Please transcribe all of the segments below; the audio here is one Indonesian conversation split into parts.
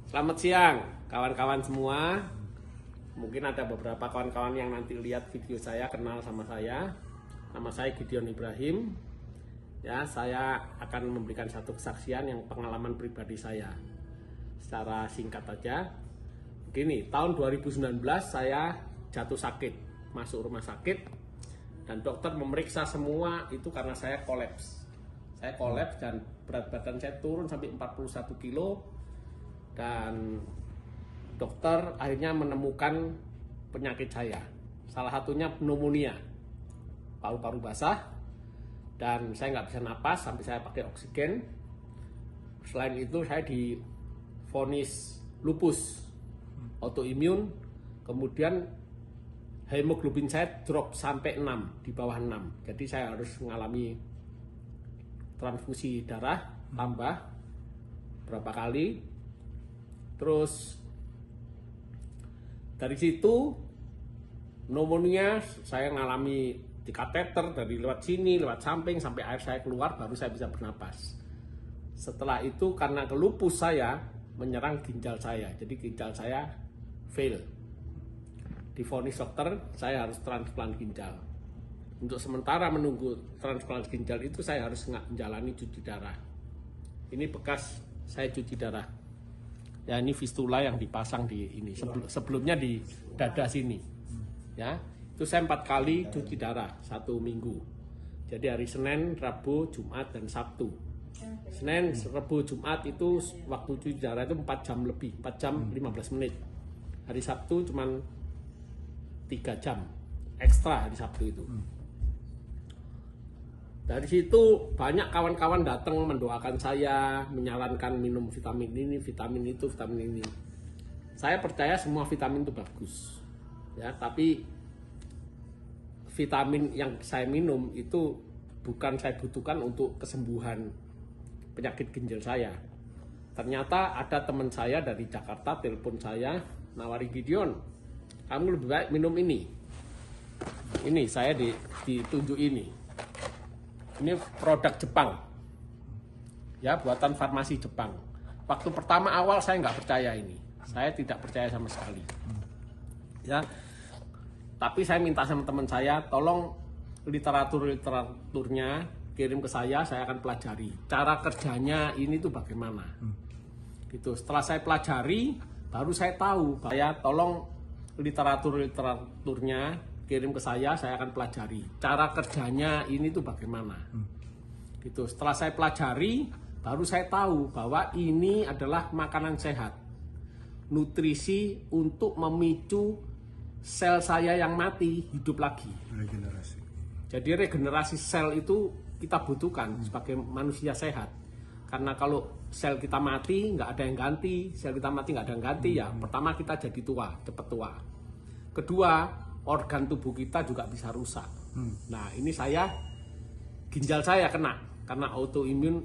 Selamat siang kawan-kawan semua. Mungkin ada beberapa kawan-kawan yang nanti lihat video saya kenal sama saya. Nama saya Gideon Ibrahim. Ya, saya akan memberikan satu kesaksian yang pengalaman pribadi saya. Secara singkat aja. Begini, tahun 2019 saya jatuh sakit, masuk rumah sakit dan dokter memeriksa semua itu karena saya kolaps. Saya kolaps dan berat badan saya turun sampai 41 kilo dan dokter akhirnya menemukan penyakit saya. Salah satunya pneumonia, paru-paru basah, dan saya nggak bisa napas sampai saya pakai oksigen. Selain itu saya divonis lupus autoimun, kemudian hemoglobin saya drop sampai 6, di bawah 6. Jadi saya harus mengalami transfusi darah tambah berapa kali. Terus dari situ pneumonia saya mengalami di kateter dari lewat sini, lewat samping sampai air saya keluar baru saya bisa bernapas. Setelah itu karena lupus saya menyerang ginjal saya, jadi ginjal saya fail. Divonis dokter saya harus transplant ginjal. Untuk sementara menunggu transplant ginjal itu saya harus menjalani cuci darah. Ini bekas saya cuci darah. Ya, ini fistula yang dipasang di ini. Sebelumnya di dada sini. Ya, itu saya 4 kali cuci darah 1 minggu. Jadi hari Senin, Rabu, Jumat, dan Sabtu. Senin, Rabu, Jumat itu waktu cuci darah itu 4 jam lebih, 4 jam 15 menit. Hari Sabtu cuman 3 jam ekstra hari Sabtu itu. Dari situ banyak kawan-kawan datang mendoakan saya, menyarankan minum vitamin ini, vitamin itu, vitamin ini. Saya percaya semua vitamin itu bagus. Ya, tapi vitamin yang saya minum itu bukan saya butuhkan untuk kesembuhan penyakit ginjal saya. Ternyata ada teman saya dari Jakarta telepon saya, nawari, Gideon, kamu lebih baik minum ini. Ini saya ditunjuk ini. Ini produk Jepang, ya, buatan farmasi Jepang. Waktu pertama awal saya nggak percaya ini, saya tidak percaya sama sekali. Ya, tapi saya minta sama teman saya, tolong literaturnya kirim ke saya akan pelajari. Cara kerjanya ini tuh bagaimana. Gitu. Setelah saya pelajari, baru saya tahu. Saya tolong literaturnya kirim ke saya akan pelajari. Cara kerjanya ini tuh bagaimana. Gitu. Setelah saya pelajari, baru saya tahu bahwa ini adalah makanan sehat. Nutrisi untuk memicu sel saya yang mati hidup lagi. Regenerasi. Jadi regenerasi sel itu kita butuhkan sebagai manusia sehat. Karena kalau sel kita mati, nggak ada yang ganti. Sel kita mati nggak ada yang ganti, ya pertama kita jadi tua, cepat tua. Kedua, organ tubuh kita juga bisa rusak. Nah, ini ginjal saya kena karena autoimun,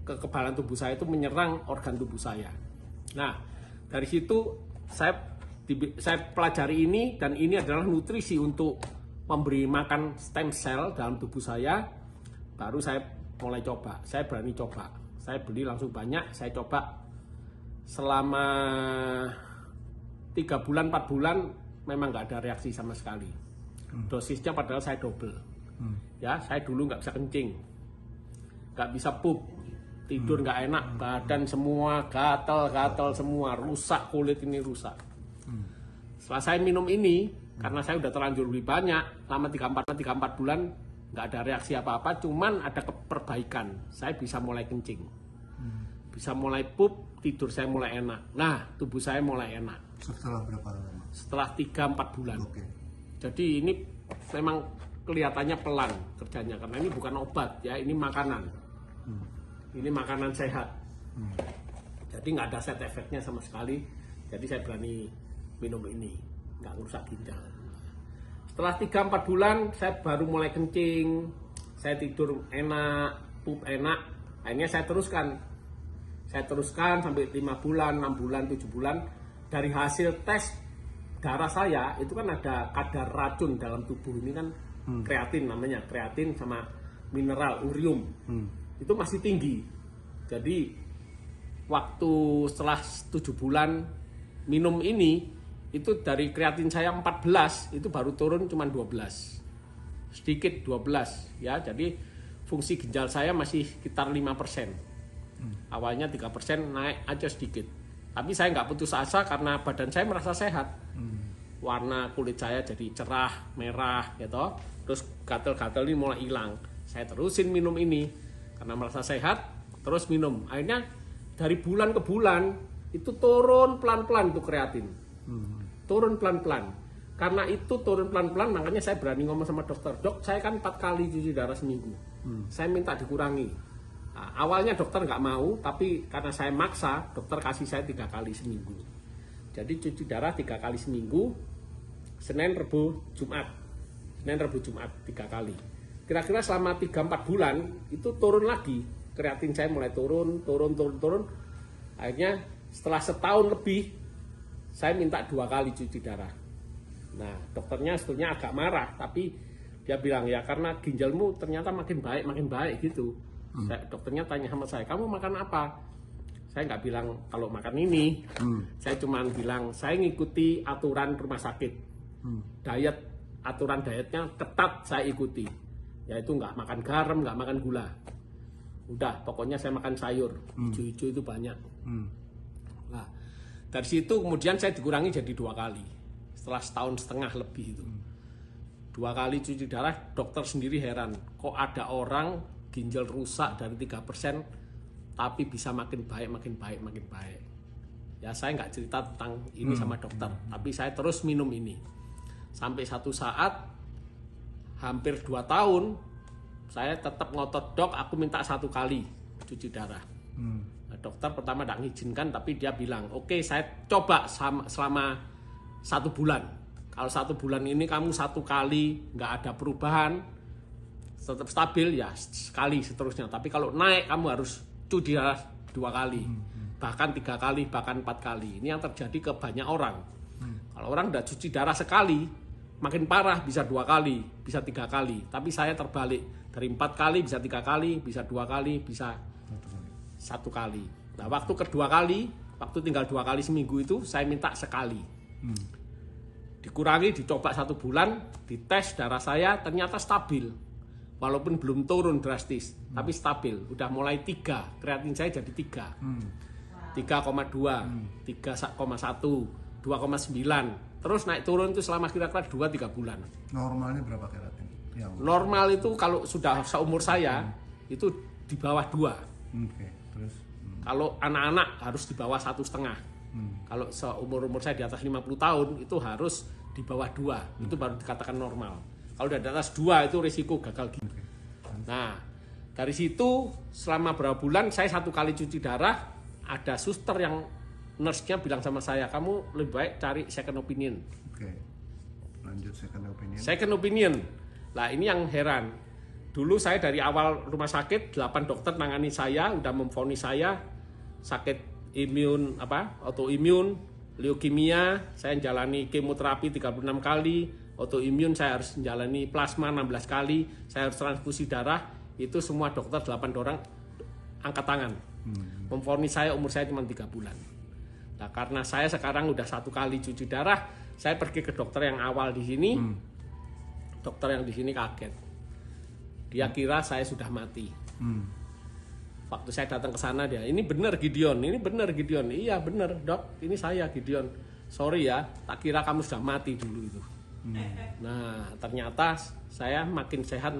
kekebalan tubuh saya itu menyerang organ tubuh saya. Nah, dari situ saya pelajari ini, dan ini adalah nutrisi untuk memberi makan stem cell dalam tubuh saya. Baru saya mulai coba, saya berani coba. Saya beli langsung banyak, saya coba selama 3 bulan, 4 bulan memang nggak ada reaksi sama sekali. Dosisnya padahal saya double. Ya, saya dulu nggak bisa kencing, nggak bisa pup, tidur nggak enak, badan semua gatal semua, rusak, kulit ini rusak. Setelah saya minum ini, karena saya udah terlanjur beli banyak, lama 3-4 bulan nggak ada reaksi apa-apa, cuman ada perbaikan. Saya bisa mulai kencing, bisa mulai pup, tidur saya mulai enak. Nah, tubuh saya mulai enak. Setelah berapa lama? Setelah 3-4 bulan. Oke. Jadi ini memang kelihatannya pelan kerjanya, karena ini bukan obat, ya, ini makanan. Ini makanan sehat. Jadi nggak ada side effect-nya sama sekali. Jadi saya berani minum ini, nggak ngerusak ginjal. Setelah 3-4 bulan saya baru mulai kencing, saya tidur enak, pup enak. Akhirnya saya teruskan sampai 5 bulan, 6 bulan, 7 bulan. Dari hasil tes darah saya itu kan ada kadar racun dalam tubuh ini kan, kreatin namanya, kreatin sama mineral urium. Itu masih tinggi. Jadi waktu setelah 7 bulan minum ini, itu dari kreatin saya 14 itu baru turun cuma 12, sedikit 12 ya. Jadi fungsi ginjal saya masih sekitar 5%. Awalnya 3%, naik aja sedikit. Tapi saya nggak putus asa karena badan saya merasa sehat. Warna kulit saya jadi cerah, merah gitu. Terus gatal-gatal ini mulai hilang. Saya terusin minum ini karena merasa sehat, terus minum. Akhirnya dari bulan ke bulan itu turun pelan-pelan tuh kreatin. Turun pelan-pelan. Karena itu turun pelan-pelan, makanya saya berani ngomong sama dokter. Dok, saya kan 4 kali cuci darah seminggu. Saya minta dikurangi. Nah, awalnya dokter nggak mau, tapi karena saya maksa, dokter kasih saya 3 kali seminggu. Jadi cuci darah 3 kali seminggu, Senin, Rebu, Jumat. Senin, Rebu, Jumat 3 kali. Kira-kira selama 3-4 bulan itu turun lagi. Kreatin saya mulai turun. Akhirnya setelah setahun lebih, saya minta 2 kali cuci darah. Nah, dokternya sebetulnya agak marah, tapi dia bilang ya karena ginjalmu ternyata makin baik gitu. Dokternya tanya sama saya, kamu makan apa? Saya nggak bilang kalau makan ini. Saya cuma bilang saya ngikuti aturan rumah sakit. Aturan dietnya ketat saya ikuti. Yaitu nggak makan garam, nggak makan gula. Udah, pokoknya saya makan sayur. Hijau-hijau itu banyak. Nah, dari situ kemudian saya dikurangi jadi 2 kali. Setelah setahun setengah lebih itu. 2 kali cuci darah, dokter sendiri heran. Kok ada orang ginjal rusak dari 3%, tapi bisa makin baik. Ya saya nggak cerita tentang ini sama dokter, tapi saya terus minum ini. Sampai satu saat, hampir 2 tahun, saya tetap ngotot, dok aku minta 1 kali cuci darah. Nah, dokter pertama tidak mengizinkan, tapi dia bilang, oke, saya coba selama 1 bulan. Kalau 1 bulan ini kamu 1 kali nggak ada perubahan, tetap stabil ya sekali seterusnya. Tapi kalau naik kamu harus cuci darah 2 kali, bahkan 3 kali, bahkan 4 kali. Ini yang terjadi ke banyak orang. Kalau orang udah cuci darah sekali, makin parah bisa 2 kali, bisa 3 kali. Tapi saya terbalik, dari 4 kali bisa 3 kali, bisa 2 kali, bisa 1 kali. Nah waktu kedua kali, waktu tinggal 2 kali seminggu itu saya minta sekali. Dikurangi, dicoba 1 bulan, dites darah saya ternyata stabil. Walaupun belum turun drastis, tapi stabil. Udah mulai 3, kreatin saya jadi 3. 3,2, 3,1, 2,9. Terus naik turun itu selama kira-kira 2-3 bulan. Normalnya berapa kreatin? Normal itu kalau sudah seumur saya, itu di bawah 2. Terus? Kalau anak-anak harus di bawah 1,5. Kalau seumur saya di atas 50 tahun, itu harus di bawah 2. Itu baru dikatakan normal. Kalau udah di atas 2 itu risiko gagal ginjal. Nah, dari situ selama berapa bulan saya 1 kali cuci darah, ada suster yang nurse-nya bilang sama saya, kamu lebih baik cari second opinion. Lanjut second opinion. Second opinion. Lah ini yang heran. Dulu saya dari awal rumah sakit 8 dokter nangani saya, udah memvonis saya sakit imun autoimun, leukemia, saya jalani kemoterapi 36 kali. Autoimun saya harus menjalani plasma 16 kali, saya harus transfusi darah, itu semua dokter 8 orang angkat tangan. Memvonis saya umur saya cuma 3 bulan. Nah karena saya sekarang udah 1 kali cuci darah, saya pergi ke dokter yang awal di sini, dokter yang di sini kaget. Dia kira saya sudah mati. Waktu saya datang ke sana dia, ini benar Gideon, iya benar dok, ini saya Gideon. Sorry ya, tak kira kamu sudah mati dulu itu. Nah ternyata saya makin sehat.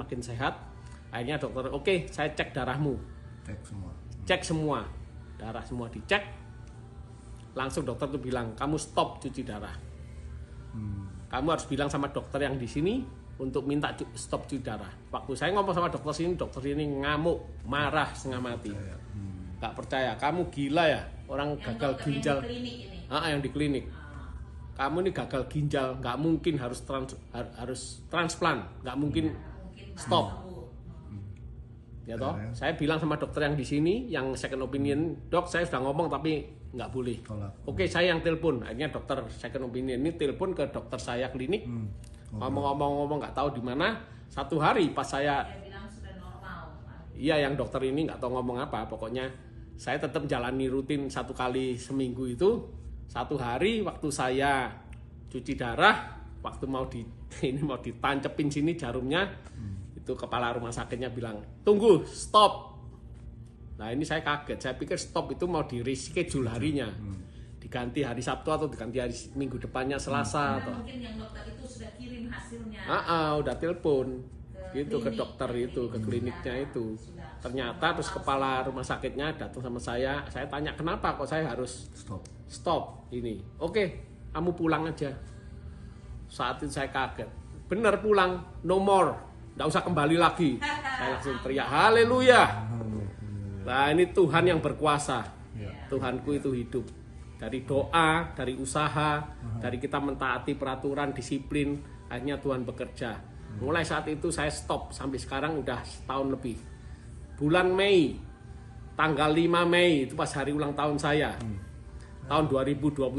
Akhirnya dokter, oke, saya cek darahmu. Cek semua, darah semua dicek. Langsung dokter tuh bilang, kamu stop cuci darah. Kamu harus bilang sama dokter yang di sini untuk minta stop cuci darah. Waktu saya ngomong sama dokter sini ngamuk, marah setengah mati. Gak percaya, kamu gila ya, orang yang gagal ginjal. Yang di klinik. Kamu ini gagal ginjal, nggak mungkin harus transplant, nggak mungkin stop. Ya toh, saya bilang sama dokter yang di sini, yang second opinion, dok saya sudah ngomong tapi nggak boleh. Oke, saya yang telepon. Akhirnya dokter second opinion ini telepon ke dokter saya klinik, ngomong nggak tahu di mana. 1 hari pas saya, iya yang dokter ini nggak tahu ngomong apa, pokoknya saya tetap jalani rutin 1 kali seminggu itu. 1 hari waktu saya cuci darah, waktu mau ditancepin sini jarumnya, itu kepala rumah sakitnya bilang, tunggu, stop. Nah ini saya kaget, saya pikir stop itu mau di reschedule harinya, diganti hari Sabtu atau diganti hari minggu depannya Selasa. Atau mungkin yang dokter itu sudah kirim hasilnya. udah telepon gitu ke dokter itu, ke kliniknya itu. Ternyata terus kepala rumah sakitnya datang sama saya tanya kenapa kok saya harus stop ini. Oke, kamu pulang aja. Saat itu saya kaget, bener pulang, no more, nggak usah kembali lagi. Saya langsung teriak haleluya. Nah ini Tuhan yang berkuasa, Tuhanku itu hidup. Dari doa, dari usaha, dari kita mentaati peraturan, disiplin, akhirnya Tuhan bekerja. Mulai saat itu saya stop, sampai sekarang udah setahun lebih. Bulan Mei, tanggal 5 Mei, itu pas hari ulang tahun saya, tahun 2021,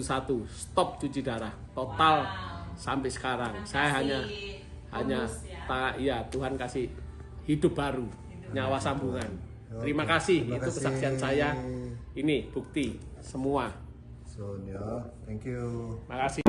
stop cuci darah, total sampai sekarang. Saya hanya Tuhan kasih hidup baru, nyawa sambungan. Terima kasih, itu kesaksian saya. Ini bukti semua. So, ya, thank you. Makasih.